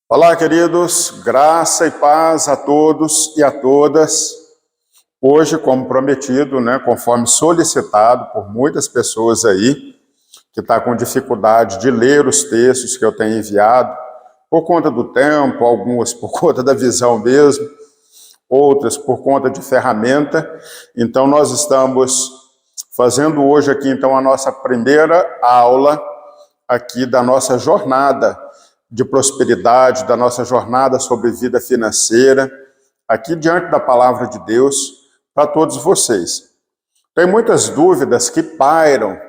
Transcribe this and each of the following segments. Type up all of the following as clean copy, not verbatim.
Olá, queridos, graça e paz a todos e a todas. Hoje, como prometido, conforme solicitado por muitas pessoas aí, que está com dificuldade de ler os textos que eu tenho enviado, por conta do tempo, algumas por conta da visão mesmo, outras por conta de ferramenta. Então, nós estamos fazendo hoje aqui, então, a nossa primeira aula aqui da nossa jornada de prosperidade, da nossa jornada sobre vida financeira, aqui diante da palavra de Deus, para todos vocês. Tem muitas dúvidas que pairam,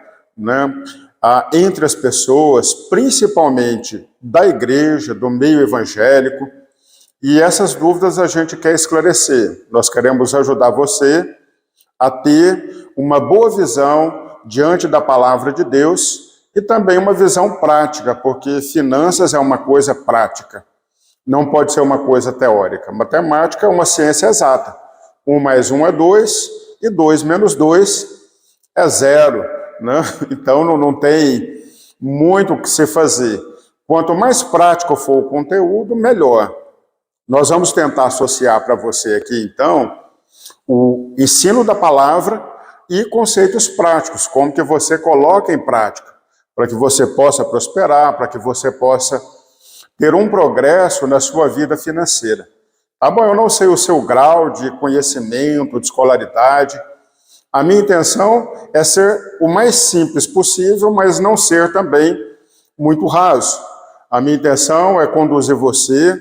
entre as pessoas, principalmente da igreja, do meio evangélico, e essas dúvidas a gente quer esclarecer. Nós queremos ajudar você a ter uma boa visão diante da palavra de Deus, e também uma visão prática, porque finanças é uma coisa prática, não pode ser uma coisa teórica. Matemática é uma ciência exata. 1 mais 1 é 2, e 2 menos 2 é 0. Então não tem muito o que se fazer. Quanto mais prático for o conteúdo, melhor. Nós vamos tentar associar para você aqui, então, o ensino da palavra e conceitos práticos, como que você coloca em prática, para que você possa prosperar, para que você possa ter um progresso na sua vida financeira. Tá bom, eu não sei o seu grau de conhecimento, de escolaridade. A minha intenção é ser o mais simples possível, mas não ser também muito raso. A minha intenção é conduzir você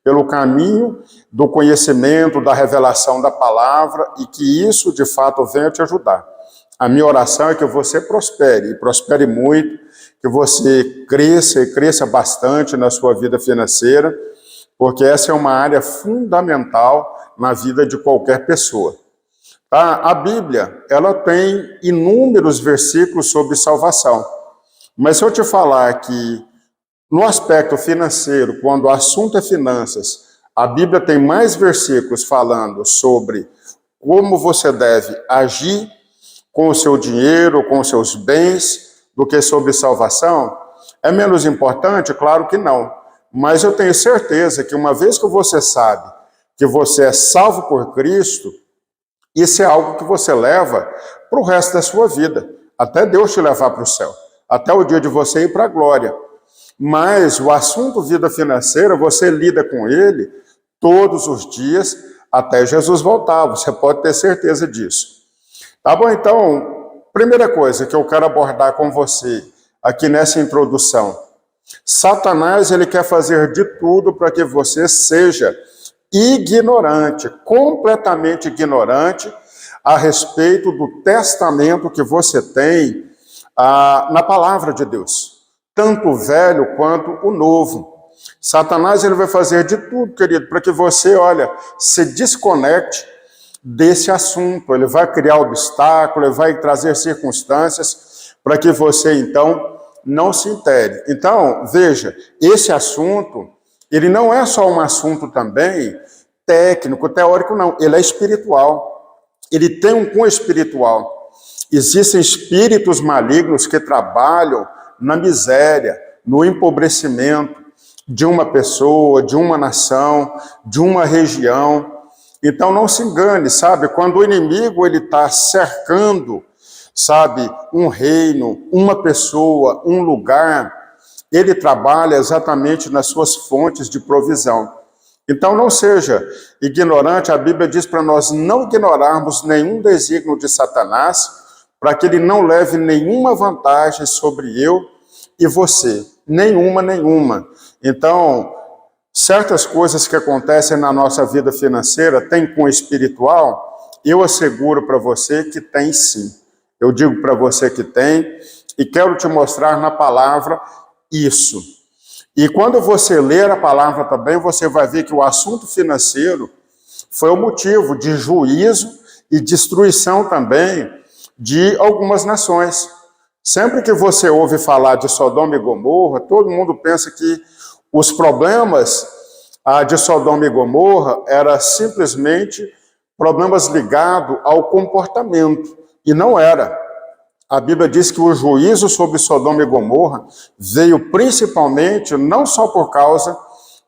pelo caminho do conhecimento, da revelação da palavra, e que isso, de fato, venha te ajudar. A minha oração é que você prospere, e prospere muito, que você cresça e cresça bastante na sua vida financeira, porque essa é uma área fundamental na vida de qualquer pessoa. Tá? A Bíblia, ela tem inúmeros versículos sobre salvação, mas se eu te falar que no aspecto financeiro, quando o assunto é finanças, a Bíblia tem mais versículos falando sobre como você deve agir com o seu dinheiro, com os seus bens, do que sobre salvação? É menos importante? Claro que não. Mas eu tenho certeza que uma vez que você sabe que você é salvo por Cristo, isso é algo que você leva para o resto da sua vida, até Deus te levar para o céu, até o dia de você ir para a glória. Mas o assunto vida financeira, você lida com ele todos os dias até Jesus voltar, você pode ter certeza disso. Tá bom? Então, primeira coisa que eu quero abordar com você aqui nessa introdução. Satanás, ele quer fazer de tudo para que você seja ignorante, completamente ignorante a respeito do testamento que você tem na palavra de Deus, tanto o velho quanto o novo. Satanás, ele vai fazer de tudo, querido, para que você, se desconecte desse assunto. Ele vai criar obstáculo, ele vai trazer circunstâncias para que você, então, não se intere. Então, veja, esse assunto, ele não é só um assunto também técnico, teórico, não. Ele é espiritual. Ele tem um cunho espiritual. Existem espíritos malignos que trabalham na miséria, no empobrecimento de uma pessoa, de uma nação, de uma região. Então não se engane, sabe? Quando o inimigo ele está cercando, sabe, um reino, uma pessoa, um lugar, ele trabalha exatamente nas suas fontes de provisão. Então não seja ignorante, a Bíblia diz para nós não ignorarmos nenhum desígnio de Satanás, para que ele não leve nenhuma vantagem sobre eu e você, nenhuma. Então, certas coisas que acontecem na nossa vida financeira têm cunho espiritual, eu asseguro para você que tem sim. Eu digo para você que tem e quero te mostrar na palavra isso. E quando você ler a palavra também, você vai ver que o assunto financeiro foi o motivo de juízo e destruição também de algumas nações. Sempre que você ouve falar de Sodoma e Gomorra, todo mundo pensa que os problemas de Sodoma e Gomorra eram simplesmente problemas ligados ao comportamento, e não era. A Bíblia diz que o juízo sobre Sodoma e Gomorra veio principalmente, não só por causa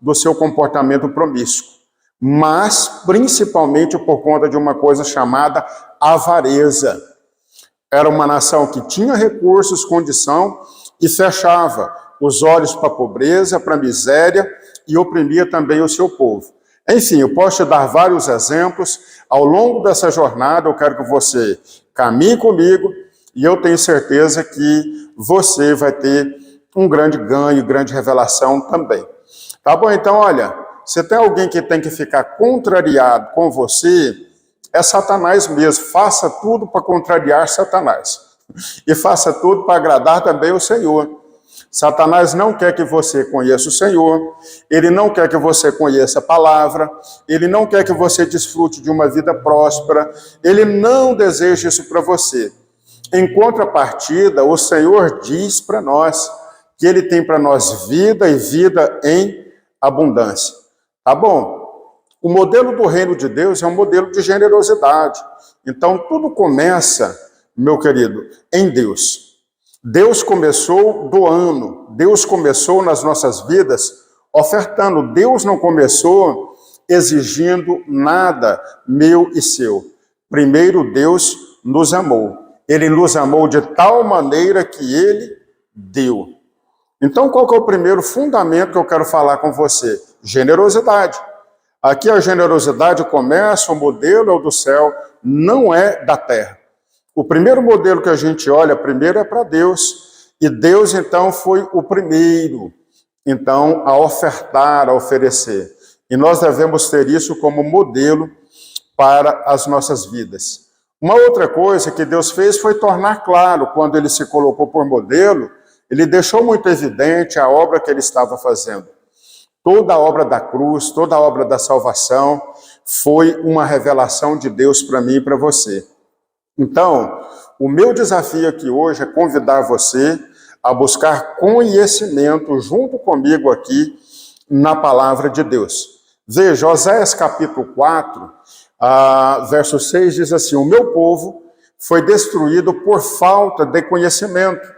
do seu comportamento promíscuo, mas principalmente por conta de uma coisa chamada avareza. Era uma nação que tinha recursos, condição, e fechava os olhos para a pobreza, para a miséria, e oprimia também o seu povo. Enfim, eu posso te dar vários exemplos. Ao longo dessa jornada, eu quero que você caminhe comigo, e eu tenho certeza que você vai ter um grande ganho, grande revelação também. Tá bom? Então, olha, se tem alguém que tem que ficar contrariado com você, é Satanás mesmo. Faça tudo para contrariar Satanás. E faça tudo para agradar também o Senhor. Satanás não quer que você conheça o Senhor, ele não quer que você conheça a palavra, ele não quer que você desfrute de uma vida próspera, ele não deseja isso para você. Em contrapartida, o Senhor diz para nós que ele tem para nós vida e vida em abundância. Tá bom? O modelo do reino de Deus é um modelo de generosidade. Então, tudo começa, meu querido, em Deus. Deus começou doando, Deus começou nas nossas vidas ofertando. Deus não começou exigindo nada meu e seu. Primeiro, Deus nos amou. Ele nos amou de tal maneira que ele deu. Então, qual que é o primeiro fundamento que eu quero falar com você? Generosidade. Aqui a generosidade começa, o modelo é o do céu, não é da terra. O primeiro modelo que a gente olha primeiro é para Deus, e Deus então foi o primeiro, então, a ofertar, a oferecer. E nós devemos ter isso como modelo para as nossas vidas. Uma outra coisa que Deus fez foi tornar claro, quando ele se colocou por modelo, ele deixou muito evidente a obra que ele estava fazendo. Toda a obra da cruz, toda a obra da salvação foi uma revelação de Deus para mim e para você. Então, o meu desafio aqui hoje é convidar você a buscar conhecimento junto comigo aqui na palavra de Deus. Veja, Oséias capítulo 4, verso 6 diz assim: o meu povo foi destruído por falta de conhecimento.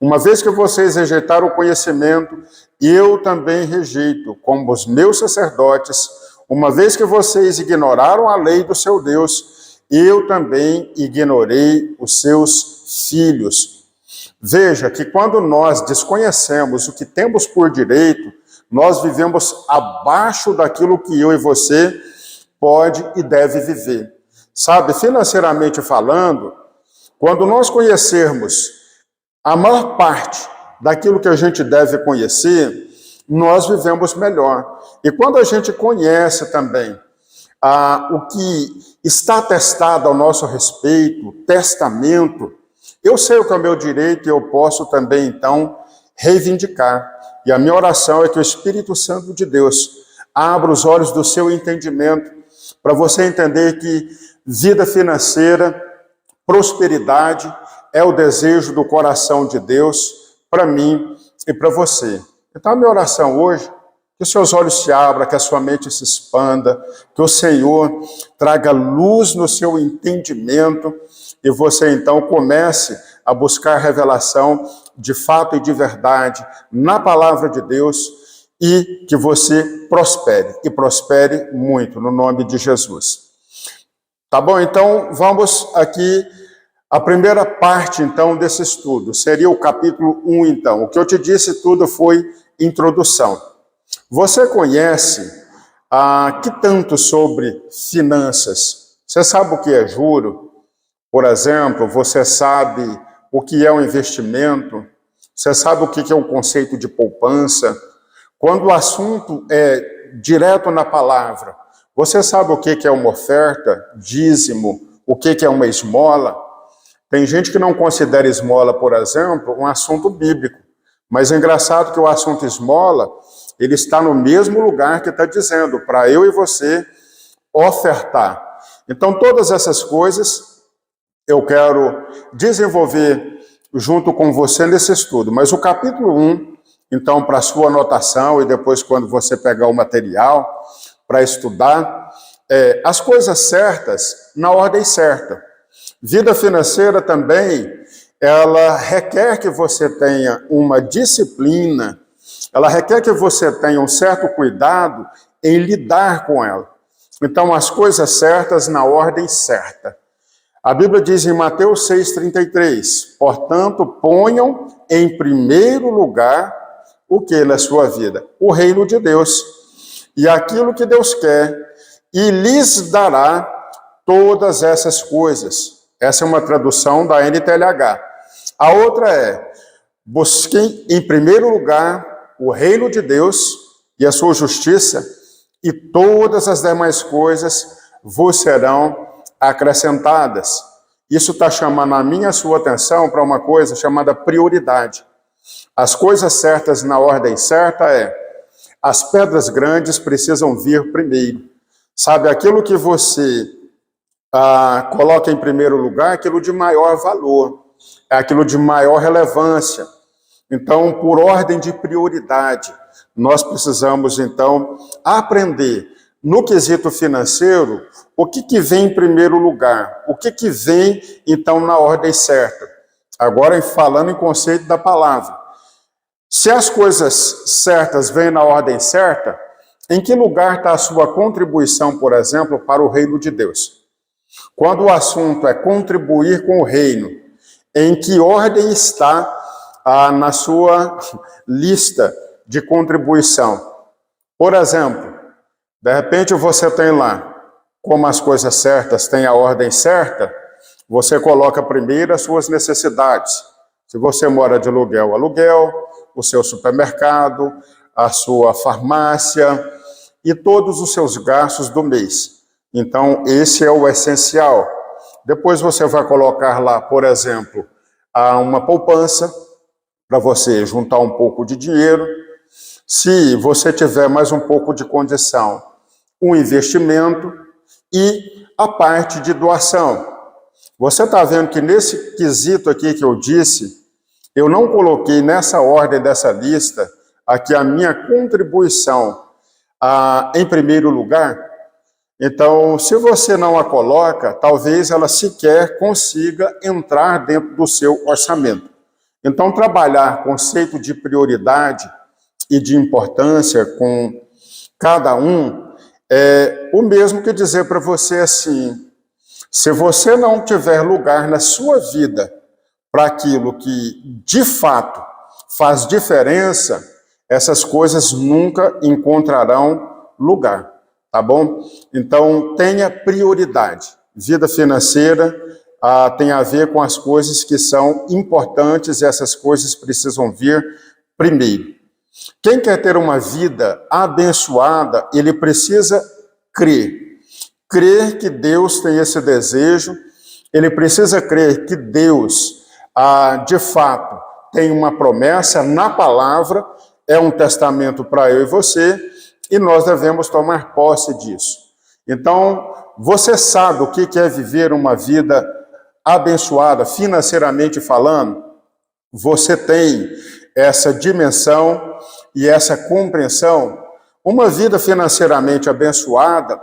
Uma vez que vocês rejeitaram o conhecimento, eu também rejeito, como os meus sacerdotes. Uma vez que vocês ignoraram a lei do seu Deus, eu também ignorei os seus filhos. Veja que quando nós desconhecemos o que temos por direito, nós vivemos abaixo daquilo que eu e você pode e deve viver. Sabe, financeiramente falando, quando nós conhecermos a maior parte daquilo que a gente deve conhecer, nós vivemos melhor. E quando a gente conhece também o que está atestado ao nosso respeito, testamento, eu sei o que é o meu direito e eu posso também, então, reivindicar. E a minha oração é que o Espírito Santo de Deus abra os olhos do seu entendimento, para você entender que vida financeira, prosperidade, é o desejo do coração de Deus para mim e para você. Então, a minha oração hoje, que os seus olhos se abram, que a sua mente se expanda, que o Senhor traga luz no seu entendimento e você, então, comece a buscar revelação de fato e de verdade na palavra de Deus e que você prospere, e prospere muito, no nome de Jesus. Tá bom? Então, vamos aqui. A primeira parte, então, desse estudo seria o capítulo 1, então. O que eu te disse tudo foi introdução. Você conhece que tanto sobre finanças? Você sabe o que é juro? Por exemplo, você sabe o que é um investimento? Você sabe o que é um conceito de poupança? Quando o assunto é direto na palavra, você sabe o que é uma oferta, dízimo, o que é uma esmola? Tem gente que não considera esmola, por exemplo, um assunto bíblico. Mas é engraçado que o assunto esmola, ele está no mesmo lugar que está dizendo, para eu e você ofertar. Então, todas essas coisas eu quero desenvolver junto com você nesse estudo. Mas o capítulo 1, então, para sua anotação, e depois quando você pegar o material para estudar, as coisas certas na ordem certa. Vida financeira também, ela requer que você tenha uma disciplina ela requer que você tenha um certo cuidado em lidar com ela. Então, as coisas certas na ordem certa. A Bíblia diz em Mateus 6,33, portanto, ponham em primeiro lugar o que na sua vida? O reino de Deus. E aquilo que Deus quer, e lhes dará todas essas coisas. Essa é uma tradução da NTLH. A outra é, busquem em primeiro lugar o reino de Deus e a sua justiça, e todas as demais coisas vos serão acrescentadas. Isso está chamando a minha e a sua atenção para uma coisa chamada prioridade. As coisas certas na ordem certa as pedras grandes precisam vir primeiro. Sabe, aquilo que você coloca em primeiro lugar, aquilo de maior valor, é aquilo de maior relevância. Então, por ordem de prioridade, nós precisamos, então, aprender, no quesito financeiro, o que vem em primeiro lugar, o que vem, então, na ordem certa. Agora, falando em conceito da palavra. Se as coisas certas vêm na ordem certa, em que lugar está a sua contribuição, por exemplo, para o reino de Deus? Quando o assunto é contribuir com o reino, em que ordem está na sua lista de contribuição? Por exemplo, de repente você tem lá, como as coisas certas têm a ordem certa, você coloca primeiro as suas necessidades. Se você mora de aluguel, aluguel, o seu supermercado, a sua farmácia e todos os seus gastos do mês. Então, esse é o essencial. Depois você vai colocar lá, por exemplo, uma poupança para você juntar um pouco de dinheiro. Se você tiver mais um pouco de condição, um investimento e a parte de doação. Você está vendo que nesse quesito aqui que eu disse, eu não coloquei nessa ordem dessa lista aqui a minha contribuição em primeiro lugar. Então, se você não a coloca, talvez ela sequer consiga entrar dentro do seu orçamento. Então, trabalhar conceito de prioridade e de importância com cada um é o mesmo que dizer para você assim, se você não tiver lugar na sua vida para aquilo que, de fato, faz diferença, essas coisas nunca encontrarão lugar, tá bom? Então, tenha prioridade. Vida financeira tem a ver com as coisas que são importantes e essas coisas precisam vir primeiro. Quem quer ter uma vida abençoada, ele precisa crer. Crer que Deus tem esse desejo, ele precisa crer que Deus, de fato, tem uma promessa na palavra, é um testamento para eu e você, e nós devemos tomar posse disso. Então, você sabe o que é viver uma vida abençoada, financeiramente falando? Você tem essa dimensão e essa compreensão? Uma vida financeiramente abençoada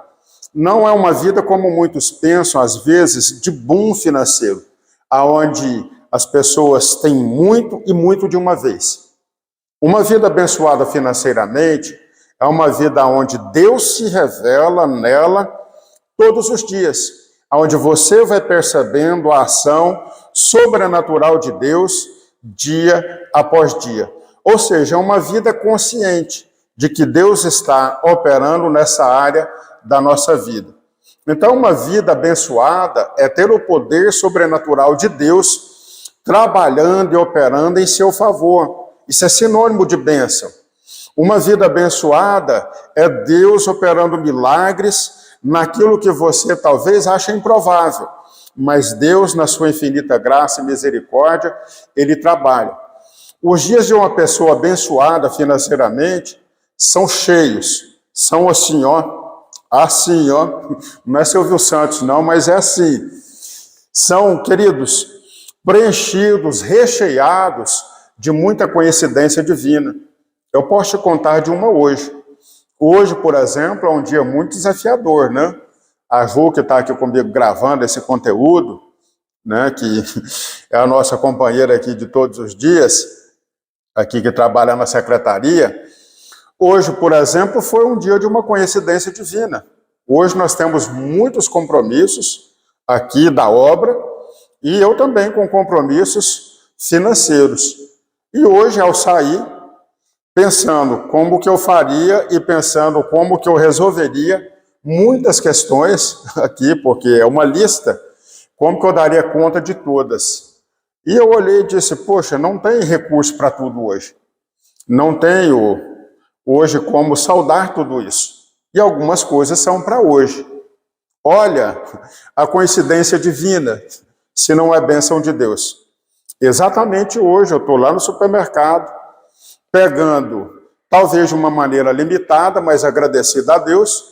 não é uma vida como muitos pensam, às vezes, de boom financeiro, aonde as pessoas têm muito e muito de uma vez. Uma vida abençoada financeiramente é uma vida onde Deus se revela nela todos os dias, onde você vai percebendo a ação sobrenatural de Deus dia após dia. Ou seja, é uma vida consciente de que Deus está operando nessa área da nossa vida. Então, uma vida abençoada é ter o poder sobrenatural de Deus trabalhando e operando em seu favor. Isso é sinônimo de bênção. Uma vida abençoada é Deus operando milagres naquilo que você talvez ache improvável, mas Deus, na sua infinita graça e misericórdia, Ele trabalha. Os dias de uma pessoa abençoada financeiramente são cheios, são assim, ó, não é Silvio Santos não, mas é assim. São, queridos, preenchidos, recheados de muita coincidência divina. Eu posso te contar de uma hoje. Hoje, por exemplo, é um dia muito desafiador, né? A Ju, que está aqui comigo gravando esse conteúdo, né, que é a nossa companheira aqui de todos os dias, aqui que trabalha na secretaria, hoje, por exemplo, foi um dia de uma coincidência divina. Hoje nós temos muitos compromissos aqui da obra e eu também com compromissos financeiros. E hoje, ao sair, pensando como que eu faria e pensando como que eu resolveria muitas questões aqui, porque é uma lista, como que eu daria conta de todas. E eu olhei e disse, poxa, não tem recurso para tudo hoje. Não tenho hoje como saldar tudo isso. E algumas coisas são para hoje. Olha a coincidência divina, se não é bênção de Deus. Exatamente hoje eu estou lá no supermercado, pegando, talvez de uma maneira limitada, mas agradecida a Deus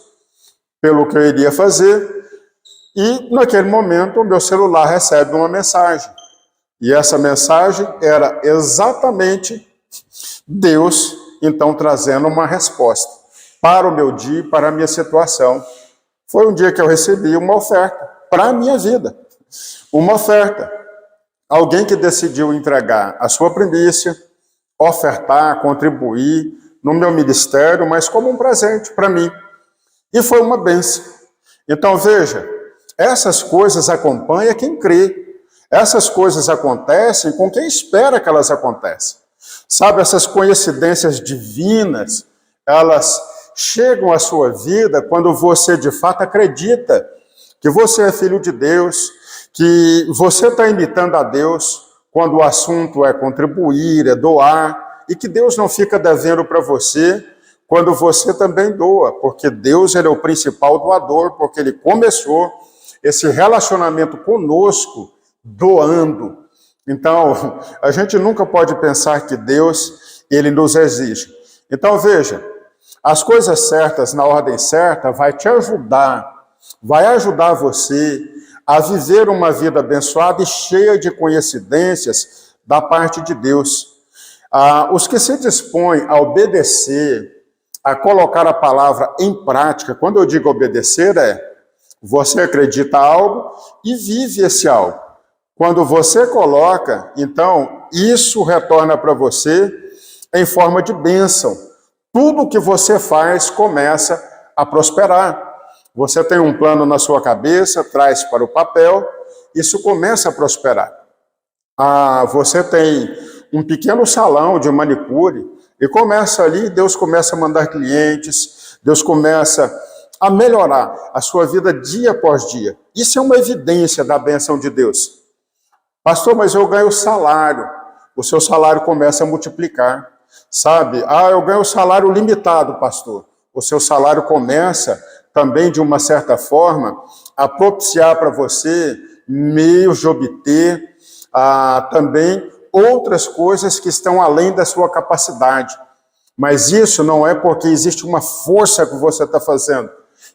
pelo que eu iria fazer. E naquele momento o meu celular recebe uma mensagem. E essa mensagem era exatamente Deus, então, trazendo uma resposta para o meu dia, para a minha situação. Foi um dia que eu recebi uma oferta para a minha vida. Uma oferta. Alguém que decidiu entregar a sua primícia, ofertar, contribuir no meu ministério, mas como um presente para mim. E foi uma bênção. Então, veja, essas coisas acompanham quem crê. Essas coisas acontecem com quem espera que elas aconteçam. Sabe, essas coincidências divinas, elas chegam à sua vida quando você de fato acredita que você é filho de Deus, que você está imitando a Deus quando o assunto é contribuir, é doar, e que Deus não fica devendo para você quando você também doa, porque Deus ele é o principal doador, porque ele começou esse relacionamento conosco doando. Então, a gente nunca pode pensar que Deus, ele nos exige. Então, veja, as coisas certas na ordem certa vai te ajudar, vai ajudar você a viver uma vida abençoada e cheia de coincidências da parte de Deus. Os que se dispõem a obedecer, a colocar a palavra em prática, quando eu digo obedecer, você acredita algo e vive esse algo. Quando você coloca, então, isso retorna para você em forma de bênção. Tudo que você faz começa a prosperar. Você tem um plano na sua cabeça, traz para o papel, isso começa a prosperar. Você tem um pequeno salão de manicure e começa ali, Deus começa a mandar clientes, Deus começa a melhorar a sua vida dia após dia. Isso é uma evidência da bênção de Deus. Pastor, mas eu ganho salário. O seu salário começa a multiplicar, sabe? Eu ganho salário limitado, pastor. O seu salário começa também, de uma certa forma, a propiciar para você meios de obter também outras coisas que estão além da sua capacidade. Mas isso não é porque existe uma força que você está fazendo.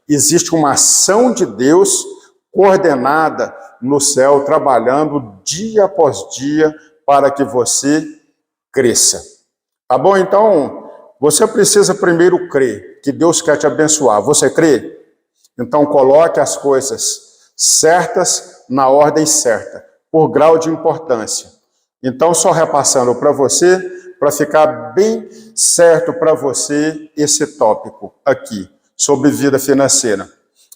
Existe uma ação de Deus coordenada no céu, trabalhando dia após dia para que você cresça. Tá bom? Então, você precisa primeiro crer que Deus quer te abençoar. Você crê? Então, coloque as coisas certas na ordem certa, por grau de importância. Então, só repassando para você, para ficar bem certo para você esse tópico aqui, sobre vida financeira.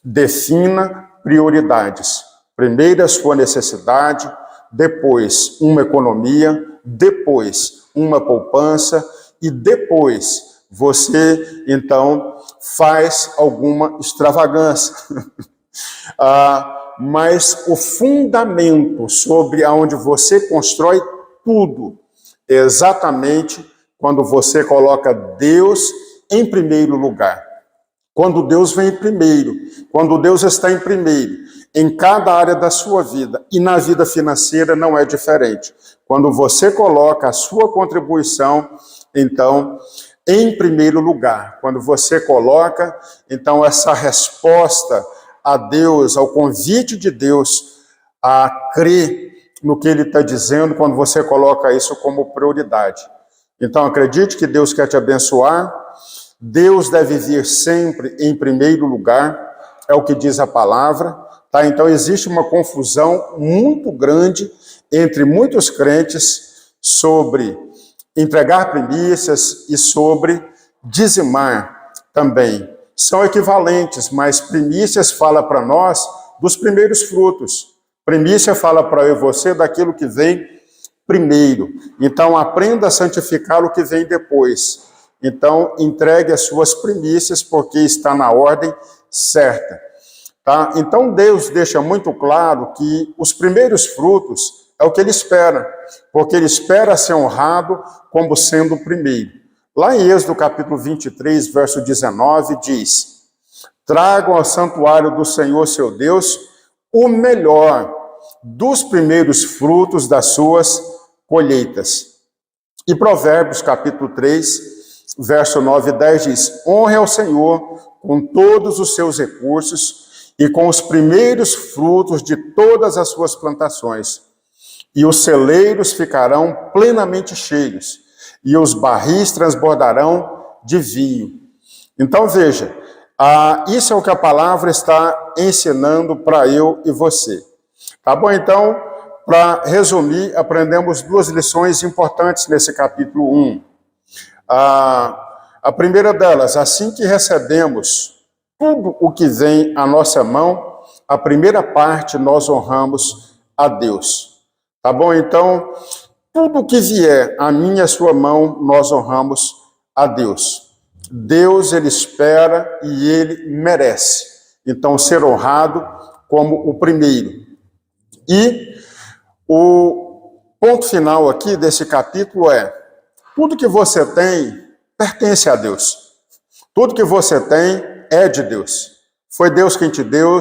Defina prioridades. Primeiro a sua necessidade, depois uma economia, depois uma poupança e depois você, então, faz alguma extravagância. Mas o fundamento sobre onde você constrói tudo, é exatamente quando você coloca Deus em primeiro lugar. Quando Deus vem em primeiro, quando Deus está em primeiro, em cada área da sua vida, e na vida financeira não é diferente. Quando você coloca a sua contribuição, então, em primeiro lugar, quando você coloca, então, essa resposta a Deus, ao convite de Deus a crer no que Ele está dizendo, quando você coloca isso como prioridade. Então, acredite que Deus quer te abençoar. Deus deve vir sempre em primeiro lugar, é o que diz a palavra, tá? Então existe uma confusão muito grande entre muitos crentes sobre entregar primícias e sobre dizimar também. São equivalentes, mas primícias fala para nós dos primeiros frutos. Primícia fala para eu e você daquilo que vem primeiro. Então, aprenda a santificar o que vem depois. Então, entregue as suas primícias, porque está na ordem certa. Tá? Então, Deus deixa muito claro que os primeiros frutos é o que Ele espera, porque Ele espera ser honrado como sendo o primeiro. Lá em Êxodo capítulo 23, verso 19, diz: tragam ao santuário do Senhor seu Deus o melhor dos primeiros frutos das suas colheitas. E Provérbios capítulo 3, verso 9 e 10 diz: honre ao Senhor com todos os seus recursos e com os primeiros frutos de todas as suas plantações. E os celeiros ficarão plenamente cheios, e os barris transbordarão de vinho. Então veja, isso é o que a palavra está ensinando para eu e você. Tá bom? Então, para resumir, aprendemos duas lições importantes nesse capítulo 1. A primeira delas, assim que recebemos tudo o que vem à nossa mão, a primeira parte nós honramos a Deus. Tá bom? Então, tudo que vier à minha e à sua mão, nós honramos a Deus. Deus, Ele espera e Ele merece. Então, ser honrado como o primeiro. E o ponto final aqui desse capítulo é: tudo que você tem pertence a Deus. Tudo que você tem é de Deus. Foi Deus quem te deu,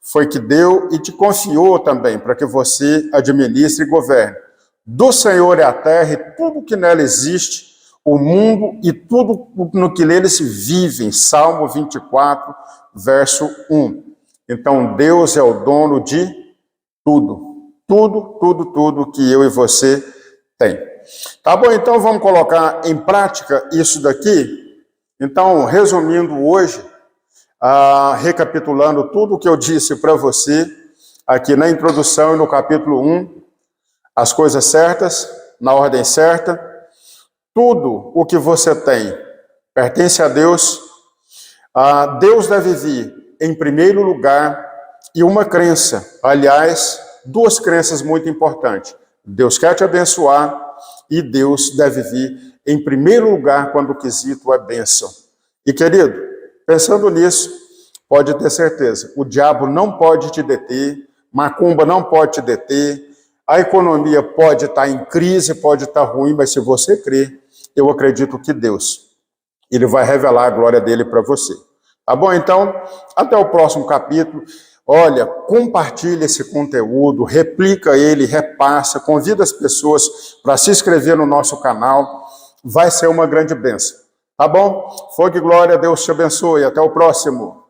foi que deu e te confiou também para que você administre e governe. Do Senhor é a terra e tudo que nela existe, o mundo e tudo no que neles vivem. Salmo 24, verso 1. Então, Deus é o dono de tudo. Tudo que eu e você tem. Tá bom? Então, vamos colocar em prática isso daqui. Então, resumindo hoje, recapitulando tudo o que eu disse para você, aqui na introdução e no capítulo 1, as coisas certas, na ordem certa, tudo o que você tem pertence a Deus. Deus deve vir em primeiro lugar, e uma crença, aliás, duas crenças muito importantes. Deus quer te abençoar e Deus deve vir em primeiro lugar quando o quesito é bênção. E querido, pensando nisso, pode ter certeza, o diabo não pode te deter, macumba não pode te deter, a economia pode estar em crise, pode estar ruim, mas se você crer, eu acredito que Deus, Ele vai revelar a glória dele para você. Tá bom? Então, até o próximo capítulo. Olha, compartilha esse conteúdo, replica ele, repassa, convida as pessoas para se inscrever no nosso canal. Vai ser uma grande bênção. Tá bom? Fogo e glória, Deus te abençoe. Até o próximo.